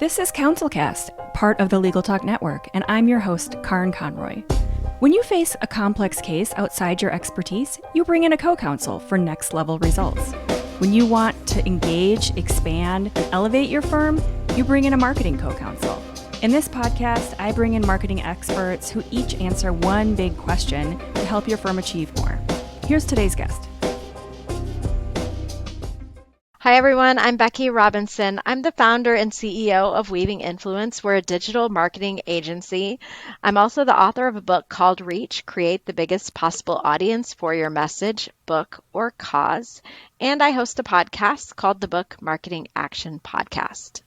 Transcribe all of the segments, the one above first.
This is CounselCast, part of the Legal Talk Network, and I'm your host, Karen Conroy. When you face a complex case outside your expertise, you bring in a co-counsel for next-level results. When you want to engage, expand, and elevate your firm, you bring in a marketing co-counsel. In this podcast, I bring in marketing experts who each answer one big question to help your firm achieve more. Here's today's guest. Hi, everyone. I'm Becky Robinson. I'm the founder and CEO of Weaving Influence. We're a digital marketing agency. I'm also the author of a book called Reach, Create the Biggest Possible Audience for Your Message, Book, or Cause. And I host a podcast called the Book Marketing Action Podcast.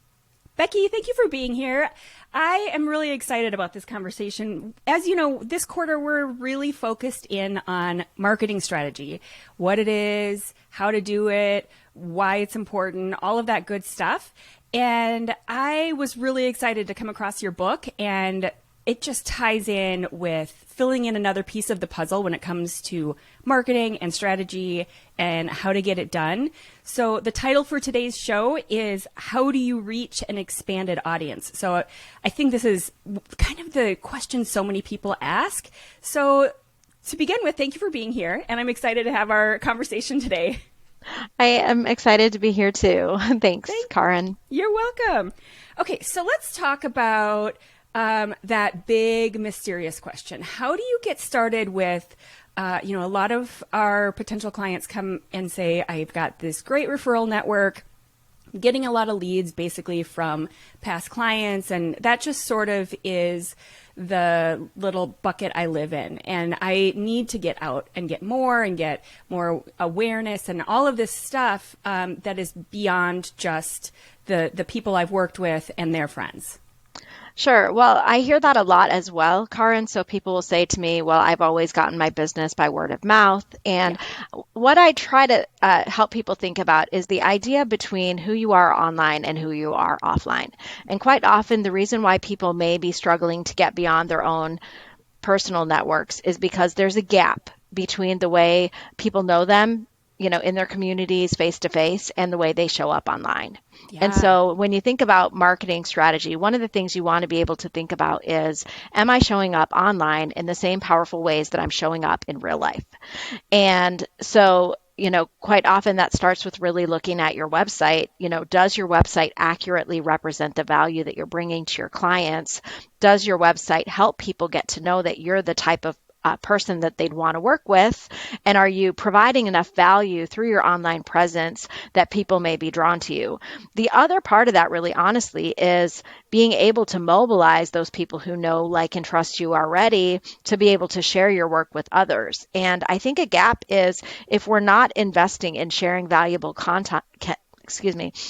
Becky, thank you for being here. I am really excited about this conversation. As you know, this quarter, we're really focused in on marketing strategy, what it is, how to do it, why it's important, all of that good stuff. And I was really excited to come across your book, and it just ties in with filling in another piece of the puzzle when it comes to marketing and strategy and how to get it done. So the title for today's show is How Do You Reach an Expanded Audience? So I think this is kind of the question so many people ask. So to begin with, thank you for being here, and I'm excited to have our conversation today. I am excited to be here too. Thanks, Karen. You're welcome. Okay, so let's talk about that big mysterious question. How do you get started with, a lot of our potential clients come and say, I've got this great referral network, getting a lot of leads basically from past clients. And that just sort of is the little bucket I live in. And I need to get out and get more awareness and all of this stuff that is beyond just the people I've worked with and their friends. Sure. Well, I hear that a lot as well, Karen. So people will say to me, well, I've always gotten my business by word of mouth. And what I try to help people think about is the idea between who you are online and who you are offline. And quite often, the reason why people may be struggling to get beyond their own personal networks is because there's a gap between the way people know them, in their communities face to face and the way they show up online. Yeah. And so when you think about marketing strategy, one of the things you want to be able to think about is, am I showing up online in the same powerful ways that I'm showing up in real life? And so, quite often that starts with really looking at your website. Does your website accurately represent the value that you're bringing to your clients? Does your website help people get to know that you're the type of person that they'd want to work with? And are you providing enough value through your online presence that people may be drawn to you? The other part of that, really honestly, is being able to mobilize those people who know, like, and trust you already to be able to share your work with others. And I think a gap is if we're not investing in sharing valuable content,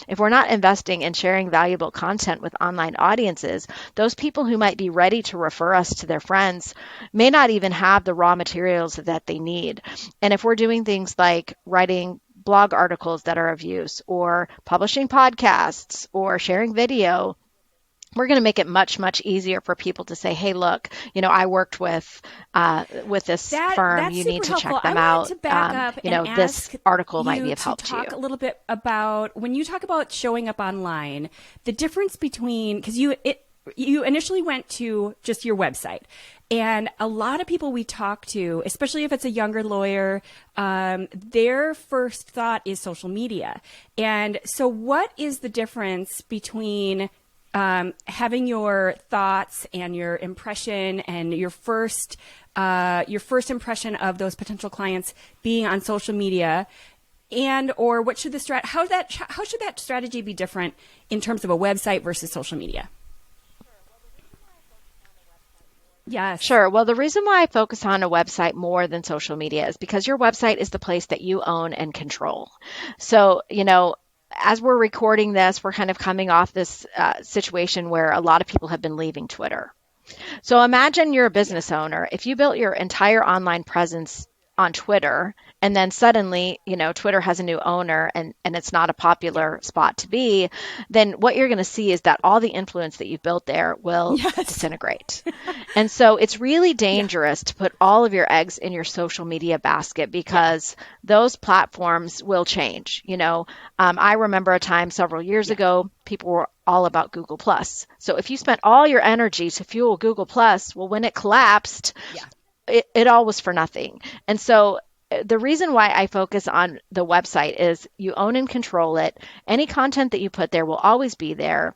if we're not investing in sharing valuable content with online audiences, those people who might be ready to refer us to their friends may not even have the raw materials that they need. And if we're doing things like writing blog articles that are of use, or publishing podcasts, or sharing video, we're going to make it much, much easier for people to say, hey, look, I worked with this firm. You need to check them out. To back up and this article might be of help to you. Talk a little bit about, when you talk about showing up online, the difference between, because you initially went to just your website. And a lot of people we talk to, especially if it's a younger lawyer, their first thought is social media. And so what is the difference between having your thoughts and your impression and your first impression of those potential clients being on social media, or what should how should that strategy be different in terms of a website versus social media? Yes. Sure. Well, the reason why I focus on a website more than social media is because your website is the place that you own and control. So, as we're recording this, we're kind of coming off this situation where a lot of people have been leaving Twitter. So imagine you're a business owner. If you built your entire online presence on Twitter, and then suddenly, Twitter has a new owner and it's not a popular spot to be, then what you're going to see is that all the influence that you've built there will Yes. disintegrate. And so it's really Yeah. dangerous to put all of your eggs in your social media basket because those platforms will change. I remember a time several years ago, people were all about Google Plus. So if you spent all your energy to fuel Google Plus, well, when it collapsed, Yeah. it all was for nothing. And so the reason why I focus on the website is you own and control it. Any content that you put there will always be there.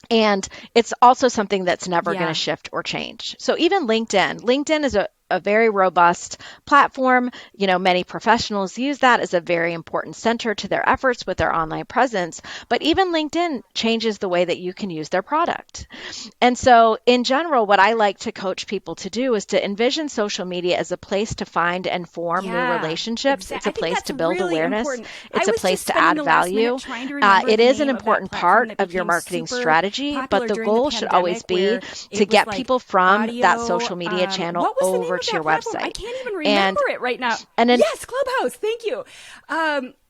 And it's also something that's never going to Yeah. shift or change. So even LinkedIn is a very robust platform. Many professionals use that as a very important center to their efforts with their online presence. But even LinkedIn changes the way that you can use their product. And so in general, what I like to coach people to do is to envision social media as a place to find and form new Yeah. relationships. It's I a think place that's to build really awareness. important. It's I a was place just to spending add the last value. minute trying to remember It the is an name of that important platform part that of your became marketing super strategy, but popular the during the goal should always pandemic, be where to it was get like people from that audio. social media channel What was the name over of to that your platform? I website. can't even And remember it right now. and then Yes, Clubhouse. Thank you.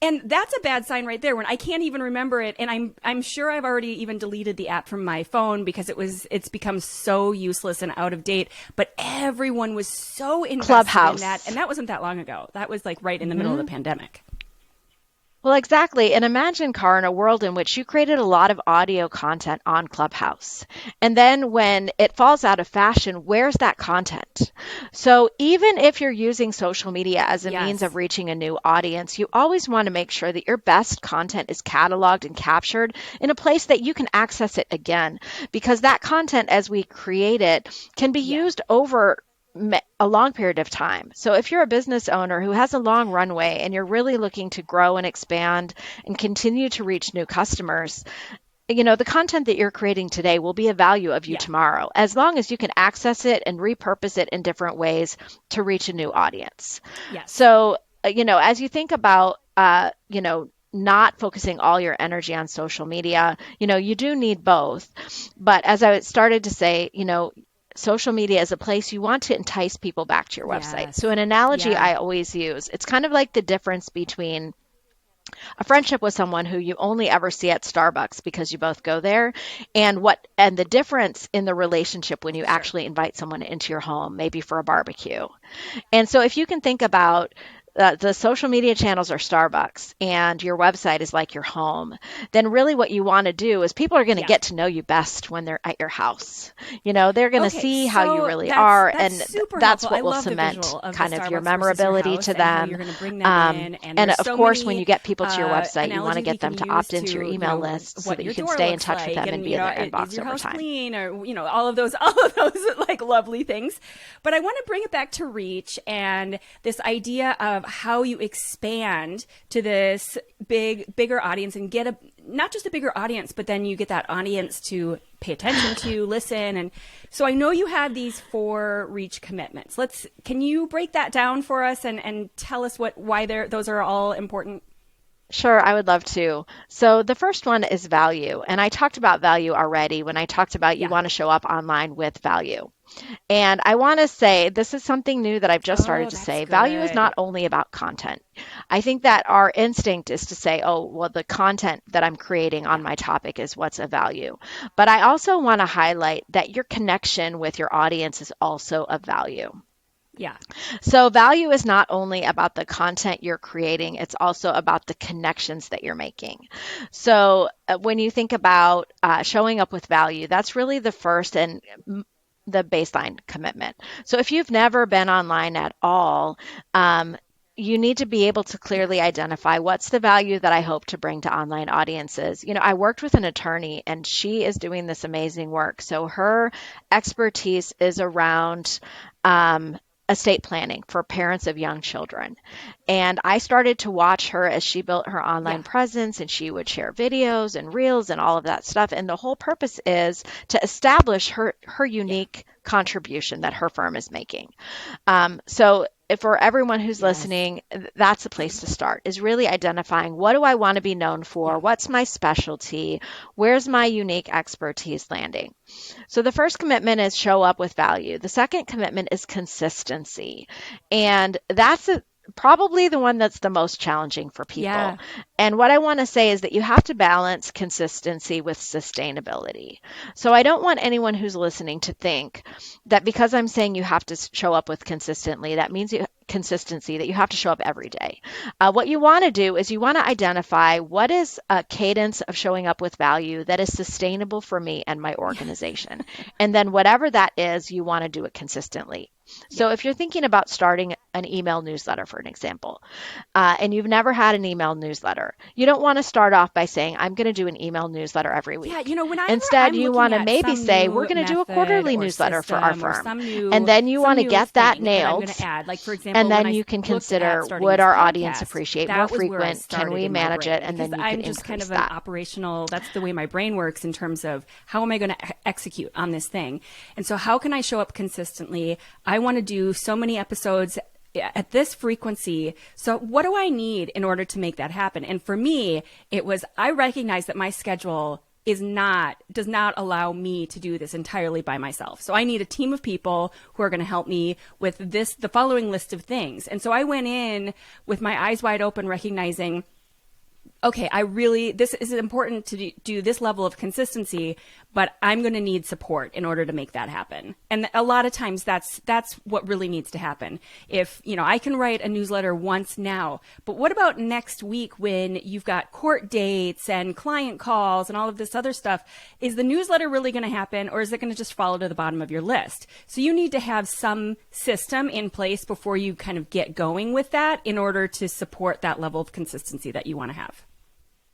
And that's a bad sign right there when I can't even remember it. And I'm sure I've already even deleted the app from my phone because it's become so useless and out of date. But everyone was so invested in that, and Clubhouse. that wasn't that long ago. That was like right in the middle of the pandemic. Well, exactly. And imagine, Karin, a world in which you created a lot of audio content on Clubhouse. And then when it falls out of fashion, where's that content? So even if you're using social media as a means of Yes. reaching a new audience, you always want to make sure that your best content is cataloged and captured in a place that you can access it again. Because that content, as we create it, can be Yeah. used over a long period of time. So if you're a business owner who has a long runway and you're really looking to grow and expand and continue to reach new customers, the content that you're creating today will be a value of you Yeah. tomorrow, as long as you can access it and repurpose it in different ways to reach a new audience. Yes. So, as you think about, not focusing all your energy on social media, you do need both. But as I started to say, social media is a place you want to entice people back to your website. So Yes. an analogy Yeah. I always use, it's kind of like the difference between a friendship with someone who you only ever see at Starbucks because you both go there, and the difference in the relationship when you Sure. actually invite someone into your home, maybe for a barbecue. And so if you can think about the social media channels are Starbucks and your website is like your home, then really what you want to do is people are going to Yeah. get to know you best when they're at your house. They're going to Okay, see how you so really that's are, that's and super that's helpful. I what will love the cement visual of the kind of your Starbucks versus your memorability house to and how them. you're going to bring them in. And And there's of so course, when many you get people to your website, you want to analogies we get them can to use opt into your to, email list so what that you your can door stay in looks touch with like, them and and be in their is inbox your over house time. clean, or all of those like lovely things. But I want to bring it back to reach and this idea of how you expand to this bigger audience and get not just a bigger audience, but then you get that audience to pay attention to, listen. And so I know you had these 4 reach commitments. Can you break that down for us and tell us why those are all important? Sure, I would love to. So the first one is value. And I talked about value already when I talked about you Yeah. want to show up online with value. And I want to say this is something new that I've just Oh, started to that's say. Value is good. not only about content. I think that our instinct is to say, oh, well, the content that I'm creating on Yeah. my topic is what's of value. But I also want to highlight that your connection with your audience is also of value. Yeah. So value is not only about the content you're creating, it's also about the connections that you're making. So when you think about showing up with value, that's really the first and the baseline commitment. So if you've never been online at all, you need to be able to Yeah. clearly identify what's the value that I hope to bring to online audiences. I worked with an attorney and she is doing this amazing work. So her expertise is around estate planning for parents of young children. And I started to watch her as she built her Yeah. online presence, and she would share videos and reels and all of that stuff. And the whole purpose is to establish her Yeah. unique contribution that her firm is making. So for everyone who's Yes. listening, that's the place to start, is really identifying, what do I want to be known for? Yeah. What's my specialty? Where's my unique expertise landing? So the first commitment is show up with value. The second commitment is consistency. And that's probably the one that's the most challenging for people. Yeah. And what I want to say is that you have to balance consistency with sustainability. So I don't want anyone who's listening to think that because I'm saying you have to show up with consistently, that means consistency, that you have to show up every day. What you want to do is you want to identify what is a cadence of showing up with value that is sustainable for me and my organization. And then whatever that is, you want to do it consistently. Yeah. So if you're thinking about starting an email newsletter, for an example, and you've never had an email newsletter, you don't want to start off by saying, I'm going to do an email newsletter every week. Yeah, whenever Instead, I'm you looking want to at maybe some say, new we're going to do a method quarterly or newsletter for our system or firm. some new And then you want to new get that thing that I'm nailed. going to add. Like, for example, And when then I you can looked consider, at starting would this our audience podcast, appreciate that more was where I frequent? Can started we in my manage brain, it? And because then you I'm can just kind increase of an that. operational, that's the way my brain works in terms of how am I going to execute on this thing. And so how can I show up consistently? I want to do so many episodes at this frequency. So what do I need in order to make that happen? And for me, it was, I recognize that my schedule does not allow me to do this entirely by myself. So I need a team of people who are going to help me with the following list of things. And so I went in with my eyes wide open, recognizing, okay, this is important to do this level of consistency, but I'm going to need support in order to make that happen. And a lot of times that's what really needs to happen. If, I can write a newsletter once now, but what about next week when you've got court dates and client calls and all of this other stuff? Is the newsletter really going to happen, or is it going to just fall to the bottom of your list? So you need to have some system in place before you kind of get going with that in order to support that level of consistency that you want to have.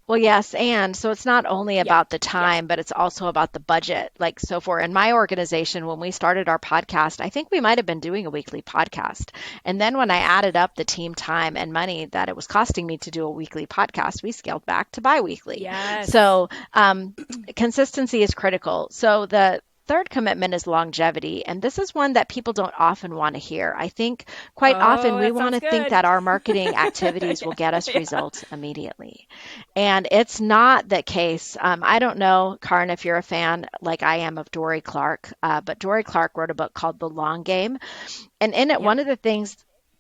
Well, yes. And so it's not only about the Yeah. time, but it's also about the budget. Like, so in my organization, when we started our podcast, I think we might have been doing a weekly podcast. And then when I added up the team time and money that it was costing me to do a weekly podcast, we scaled back to bi-weekly. Yes. So consistency is critical. So the third commitment is longevity, and this is one that people don't often want to hear. I think quite often we that want to sounds think good. that our marketing activities will get us results immediately. And it's not the case. I don't know, Karin, if you're a fan like I am of Dory Clark, but Dory Clark wrote a book called The Long Game. And in it, one of the things,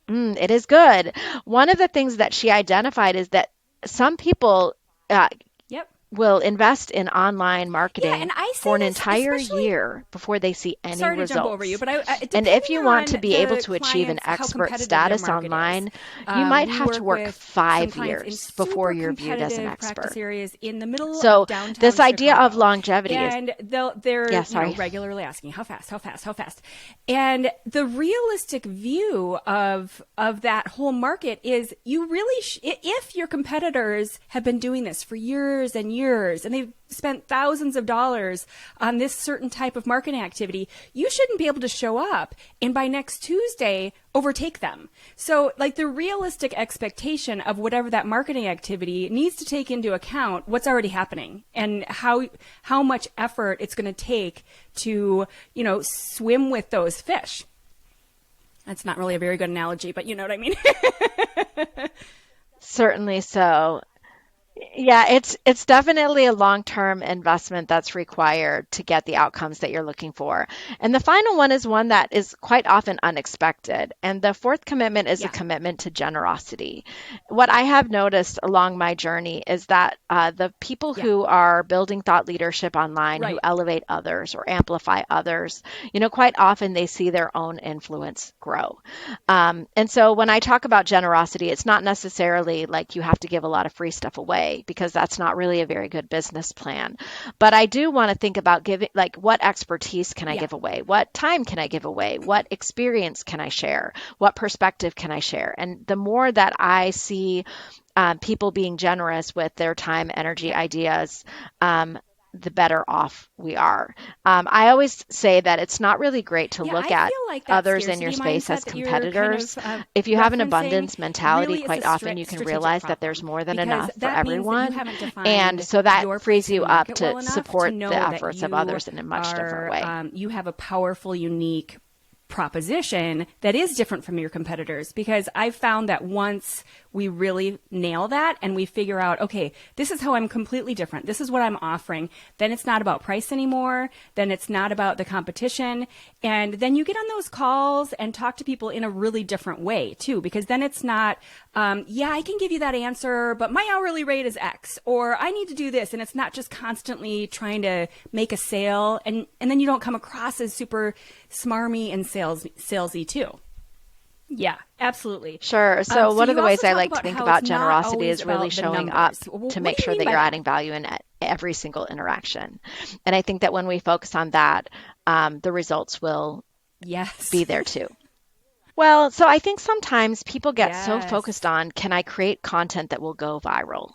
it is good. One of the things that she identified is that some people Yep. will invest in online Yeah, marketing and I for say an this entire especially. year before they see any Sorry to results. jump over you, but And if depending you want to on be able the to achieve an clients, how expert competitive their status market is. online, you might We have to work with some 5 clients in years before super you're viewed as an competitive practice expert. areas in the middle So of downtown this idea of Chicago. longevity is, And they're yeah, sorry. regularly asking how fast, how fast, how fast. And the realistic view of that whole market is you really if your competitors have been doing this for years and years and they've spent thousands of dollars on this certain type of marketing activity, you shouldn't be able to show up and by next Tuesday overtake them. So like the realistic expectation of whatever that marketing activity needs to take into account what's already happening and how much effort it's going to take to, swim with those fish. That's not really a very good analogy, but you know what I mean? Certainly so. Yeah, it's definitely a long-term investment that's required to get the outcomes that you're looking for. And the final one is one that is quite often unexpected. And the fourth commitment is a Yeah. commitment to generosity. What I have noticed along my journey is that the people Yeah. who are building thought leadership online, who Right. elevate others or amplify others, quite often they see their own influence grow. And so when I talk about generosity, it's not necessarily like you have to give a lot of free stuff away, because that's not really a very good business plan. But I do want to think about giving, like, what expertise can I Yeah. give away? What time can I give away? What experience can I share? What perspective can I share? And the more that I see people being generous with their time, energy, ideas, the better off we are. I always say that it's not really great to Yeah, look I at feel like that others in your scarcity space as mindset that you're kind of competitors. If you have an referencing abundance mentality, really is a quite often you can strategic realize that there's problem, more than because enough for that means that you everyone. haven't And defined so that your frees place in you the up market to well enough to support the know that efforts of you others in a much different are way. you have a powerful, unique proposition that is different from your competitors, because I've found that once we really nail that and we figure out, okay, this is how I'm completely different, this is what I'm offering, then it's not about price anymore, then it's not about the competition, and then you get on those calls and talk to people in a really different way too, because then it's not yeah, I can give you that answer, but my hourly rate is X, or I need to do this, and it's not just constantly trying to make a sale, and then you don't come across as super smarmy and salesy too. Yeah, absolutely. Sure. So one you of the also ways I talk like to about think how about it's not generosity always is really about the showing up numbers. to What make do you sure mean that by you're that? adding value in every single interaction. And I think that when we focus on that, the results will Yes. be there too. Well, so I think sometimes people get so Yes. focused on, can I create content that will go viral?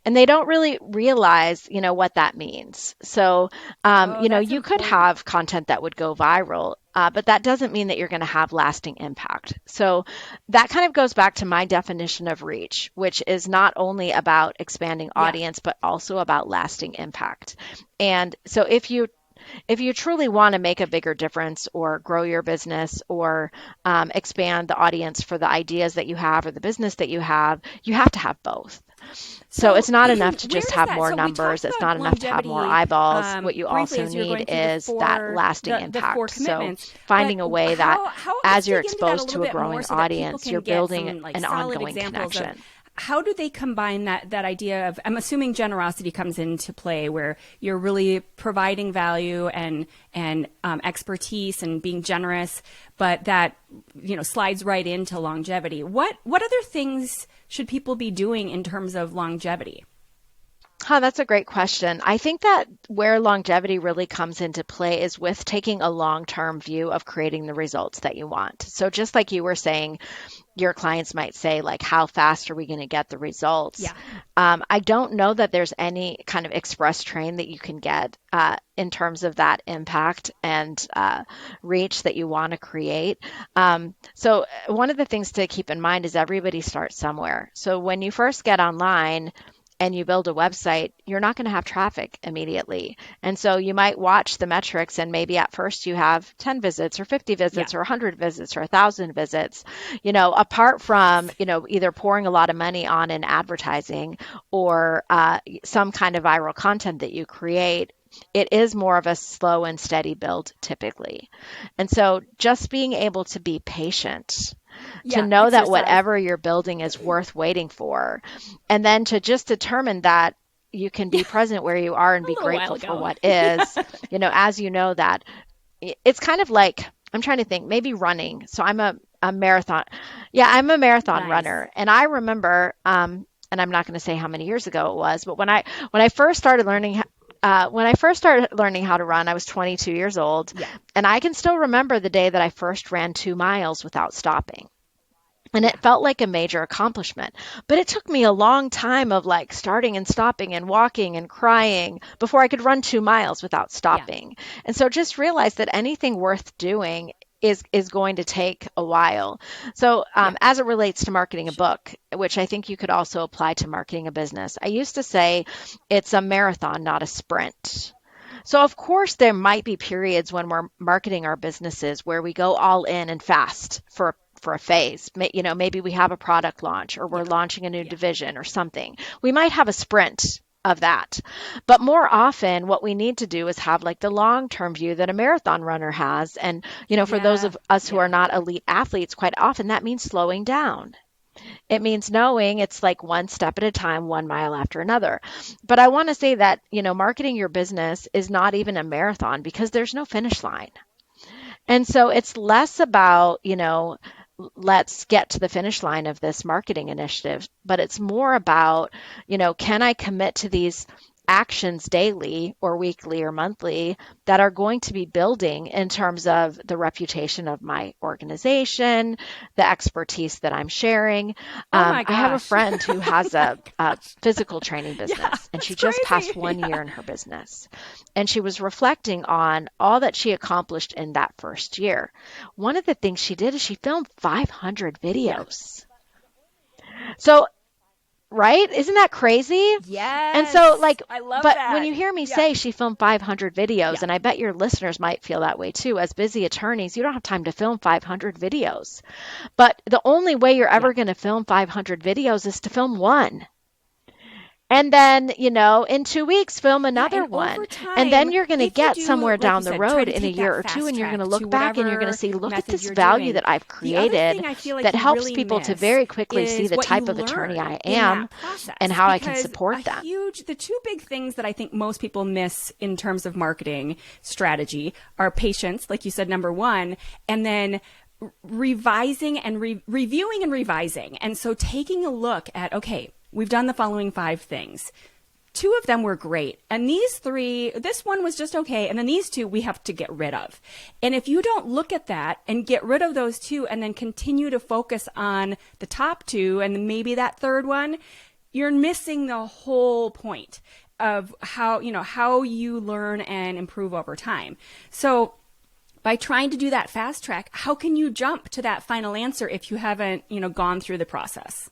And they don't really realize, what that means. So, Oh, that's you could important. have content that would go viral, but that doesn't mean that you're going to have lasting impact. So that kind of goes back to my definition of reach, which is not only about expanding Yeah. audience, but also about lasting impact. And so if you truly want to make a bigger difference or grow your business or expand the audience for the ideas that you have or the business that you have to have both. So So it's not enough to where just does have that? more So we talked numbers. It's not about enough to have more longevity eyeballs. What you briefly also as you're need going through is that lasting the four impact. So commitments. But finding a way that how as let's you're dig into that a exposed little to a bit more growing so that people audience, can you're get building some like an solid ongoing examples of connection. how do they combine that idea of, I'm assuming generosity comes into play, where you're really providing value and expertise and being generous, but that slides right into longevity. What other things should people be doing in terms of longevity? Huh, that's a great question. I think that where longevity really comes into play is with taking a long-term view of creating the results that you want. So just like you were saying, your clients might say, like, how fast are we going to get the results? Yeah. I don't know that there's any kind of express train that you can get in terms of that impact and reach that you want to create. So one of the things to keep in mind is everybody starts somewhere. So when you first get online, and you build a website, you're not going to have traffic immediately. And so you might watch the metrics and maybe at first you have 10 visits or 50 Yeah. visits or 100 visits or 1,000 visits. Apart from, either pouring a lot of money on in advertising or some kind of viral content that you create, it is more of a slow and steady build typically. And so just being able to be patient, to Yeah, know that exercise. whatever you're building is worth waiting for, and then to just determine that you can Yeah, be present where you are and a be little while grateful for ago. what is, as you know that it's kind of like, I'm trying to think, maybe running. So a marathon. Yeah, I'm a marathon Nice. runner. And I remember, and I'm not going to say how many years ago it was, but when I first started learning how to run, I was 22 years old, Yeah. and I can still remember the day that I first ran 2 miles without stopping. And Yeah. it felt like a major accomplishment. But it took me a long time of like starting and stopping and walking and crying before I could run 2 miles without Yeah. stopping. And so just realize that anything worth doing is going to take a while. So Yeah. as it relates to marketing a Sh- book, which I think you could also apply to marketing a business, I used to say it's a marathon, not a sprint. So of course there might be periods when we're marketing our businesses where we go all in and fast for a phase. Maybe we have a product launch or we're Yeah. launching a new Yeah. division or something. We might have a sprint of that. But more often what we need to do is have like the long-term view that a marathon runner has. And, for those Yeah. of us who are Yeah. not elite athletes, quite often that means slowing down. It means knowing it's like one step at a time, 1 mile after another. But I want to say that, marketing your business is not even a marathon because there's no finish line. And so it's less about, let's get to the finish line of this marketing initiative, but it's more about, can I commit to these actions daily or weekly or monthly that are going to be building in terms of the reputation of my organization, the expertise that I'm sharing. Oh my I have a gosh. friend who has Oh my a gosh. physical training Yeah, business, and she that's just passed crazy. 1 year Yeah. in her business. And she was reflecting on all that she accomplished in that first year. One of the things she did is she filmed 500 Yeah. videos. So, right? Isn't that crazy? And so, Yes. like, I love but when that. you hear me Yeah. say she filmed 500 videos, Yeah. and I bet your listeners might feel that way too, as busy attorneys, you don't have time to film 500 videos. But the only way you're Yeah. ever going to film 500 videos is to film one. And then, in 2 weeks, film Yeah, another and one. over And then time, you're going to if you get do, somewhere like you down the said, try road to in a take year that or two, fast and you're going track to to look back and you're going to whatever see, look at method this you're value doing, that I've the other created thing I feel like that you helps really people to miss very quickly see is the what you type of attorney learn I in am that and process. how I can Because support them. the two big things that I think most people miss in terms of marketing strategy are patience, like you said, number one, and then revising and reviewing and revising. And so taking a look at, okay, we've done the following 5 things. 2 of them were great. And these 3, this one was just okay. And then these 2 we have to get rid of. And if you don't look at that and get rid of those 2 and then continue to focus on the top 2 and then maybe that third one, you're missing the whole point of how you learn and improve over time. So by trying to do that fast track, how can you jump to that final answer if you haven't, gone through the process?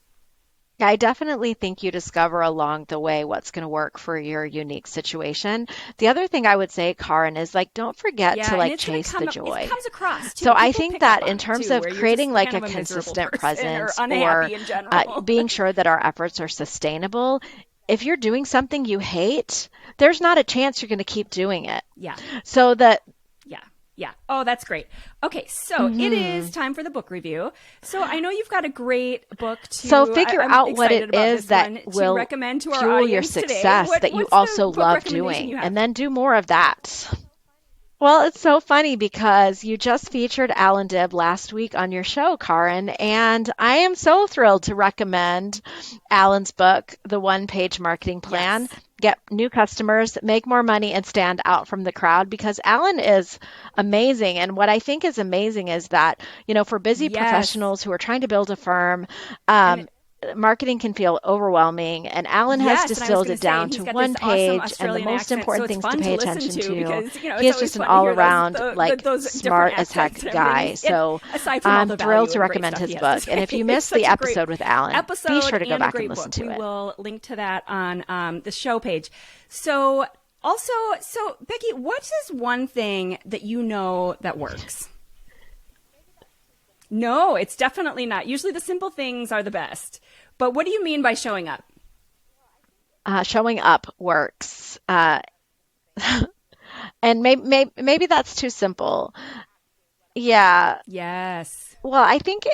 I definitely think you discover along the way what's going to work for your unique situation. The other thing I would say, Karin, is like, don't forget Yeah, to and like it's going to chase the it joy. comes across So too. I People think pick up that in on it terms too, of where you're creating just like kind a of a miserable consistent person or presence or unhappy in general. being sure that our efforts are sustainable, if you're doing something you hate, there's not a chance you're going to keep doing it. Yeah. So that Yeah. Yeah. Oh, that's great. Okay, so it is mhm. time for the book review. So I know you've got a great book So to. figure I'm out what excited it about is this that one to will recommend to our fuel your audience today. success that you What's the also book love recommendation doing, you have? and then do more of that. Well, it's so funny because you just featured Alan Dibb last week on your show, Karin, and I am so thrilled to recommend Alan's book, The One Page Marketing Plan. Yes. Get new customers, make more money, and stand out from the crowd because Alan is amazing. And what I think is amazing is that, for busy Yes. professionals who are trying to build a firm, And marketing can feel overwhelming. And Alan has yes, and I was distilled going it to say, down and he's to got this one awesome page and the Australian most accent, so important it's things to fun pay to listen attention to to. because He it's is always just an fun to all hear around, like those different smart as heck accents and guy. everything. And So aside from all I'm the thrilled value to and great recommend stuff his he has to book. And say, if you it's missed the such a great episode with Alan, be episode sure to go and a back and great listen book. to We it. will link to that on the show page. So also, so Becky, what is one thing that you know that works? No, it's definitely not. Usually the simple things are the best. But what do you mean by showing up? Showing up works. And maybe that's too simple. Yeah. Yes. Well, I think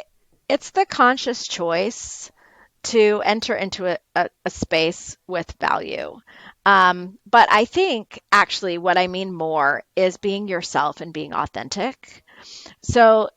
it's the conscious choice to enter into a space with value. But I think actually what I mean more is being yourself and being authentic. So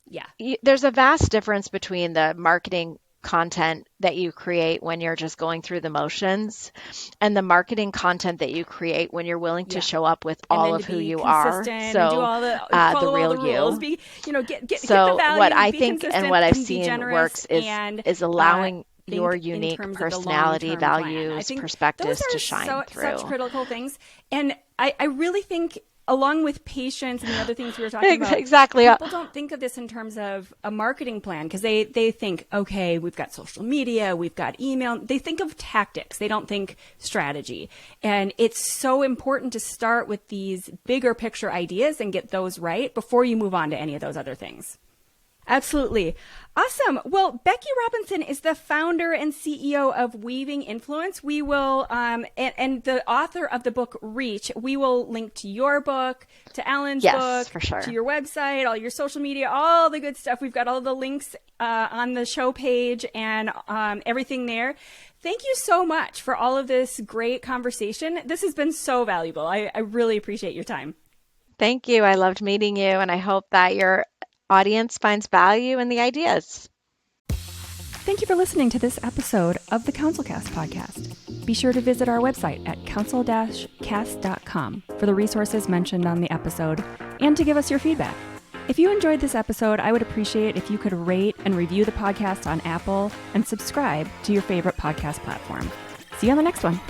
Yeah. there's a vast difference between the marketing content that you create when you're just going through the motions and the marketing content that you create when you're willing to Yeah. show up with And all then of to who be you are. consistent and do So all the the follow all real the rules. you. Be get the So what value, I be think and consistent, what I've and be seen generous, works and is uh, allowing your think in unique terms of the long personality, term plan. I values, think those perspectives to are shine such through. critical things, and I really think along with patience and the other things we were talking about, Exactly. people don't think of this in terms of a marketing plan because they think, okay, we've got social media, we've got email. They think of tactics. They don't think strategy. And it's so important to start with these bigger picture ideas and get those right before you move on to any of those other things. Absolutely. Awesome. Well, Becky Robinson is the founder and CEO of Weaving Influence. We will, and the author of the book Reach. We will link to your book, to Alan's Yes, book, for sure. to your website, all your social media, all the good stuff. We've got all the links on the show page and everything there. Thank you so much for all of this great conversation. This has been so valuable. I really appreciate your time. Thank you. I loved meeting you, and I hope that your audience finds value in the ideas. Thank you for listening to this episode of the CouncilCast podcast. Be sure to visit our website at council-cast.com for the resources mentioned on the episode and to give us your feedback. If you enjoyed this episode, I would appreciate if you could rate and review the podcast on Apple and subscribe to your favorite podcast platform. See you on the next one.